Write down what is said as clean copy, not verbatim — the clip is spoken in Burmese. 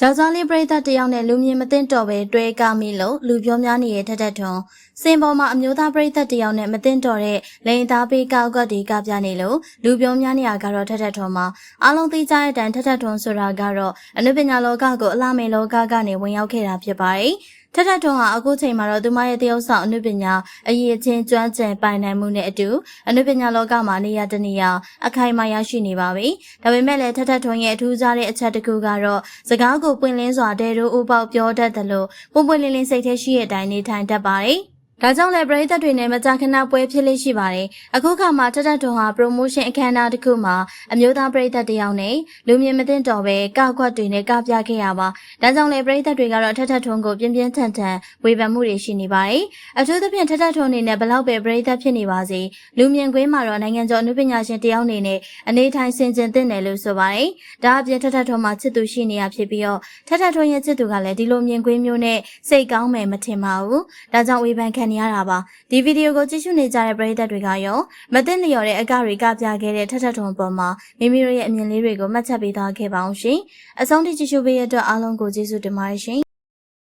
ယောက်ျားလေးပရိသတ်တယောက်နဲ့လူမြင်မသိတော့ပဲတွဲကားမိလို့လူပြောများနေတဲ့ထက်ထက်ထွန်းစင်ပေါ်မှာအမျိုးသားပရိသတ်တယောက်နဲ့မသိတော့တဲ့လိန်သားပေးကောက်ကတ်တွေကပြနေလို့လူပြောများနေရကတော့ထက်ထက်ထွန်းမှာအားလုံးသိကြတဲ့အတိုင်းထက်ထက်ထွန်းဆိုတာကတော့အနုပညာလောကကိုအလားမိန်လောကကနေဝင်ရောက်ခဲ့တာဖြစ်ပါတယ်ထက်ထက်ထွန်းဟာအခုချိန်မှာတော့သူမရဲ့တရုပ်ဆောင်အနုပညာအရေးချင်းကျွမ်းကျင်ပိုင်နိုင်မှုနဲ့အတူအနုပညာလောကမှာနေရာတနေရာအခိုင်အမာရရှိနေပါပြီ။ဒါပေမဲ့လည်းထက်ထက်ထွန်းရဲ့အထူးခြားတဲ့အချက်တစ်ခုကတော့စကားကိုပွင့်လင်းစွာတဲတို့ဥပေါက်ပြောတတ်တယ်လို့ပွင့်ပွင့်လင်းလင်းစိတ်ထဲရှိတဲ့အတိုင်းနေထိုင်တတ်ပါတယ်။ဒါကြောင့်လည်းပရိသတ်တွေနဲ့မကြာခဏပွဲဖြစ်လေးရှိပါတယ်။အခုခါမှာထက်ထက်ထွန်းဟာ promotion အခမ်းအနားတစ်ခုမှာအမျိုးသားပရိသတ်တယောက်နဲ့လူမြင်မသိတော့ပဲကောက်ကွက်တွေနဲ့ကပြခဲ့ရပါ။ဒါကြောင့်လည်းပရိသတ်တွေကတော့ထက်ထက်ထွန်းကိုပြင်းပြင်းထန်ထန်ဝေဖန်မှုတွေရှိနေပါတယ်။အထူးသဖြင့်ထက်ထက်ထွန်းအနေနဲ့ဘလောက်ပဲပရိသတ်ဖြစ်နေပါစေလူမြင်ကွင်းမှာတော့နိုင်ငံကျော်အနုပညာရှင်တယောက်အနေနဲ့အနေထိုင်ဆင်ခြင်သင့်တယ်လို့ဆိုပါတယ်။ဒါအပြင်ထက်ထက်ထွန်းမှာချစ်သူရှိနေရဖြစ်ပြီးတော့ထက်ထက်ထွန်းရဲ့ချစ်သူကလည်းဒီလိုမြင်ကွင်းမျိုးနဲ့စိတ်ကောင်းမယ်မထင်ပါဘူး။ဒါကြောင့်ဝေဖန်ခံနေရတာပါဒီဗီဒီယိုကိုကြည့်ရှုနေကြတဲ့ပရိသတ်တွေကရောမသိလျော်တဲ့အကတွေကပြခဲ့တဲ့ထက်ထက်ထွန်းပေါ်မှာမိမိတို့ရဲ့အမြင်လေးတွေကိုမှတ်ချက်ပေးသွားခဲ့ပါအောင်ရှင်အဆုံးထိကြည့်ရှုပေးရတဲ့အတွက်အားလုံးကိုကျေးဇူးတင်ပါတယ်ရှင်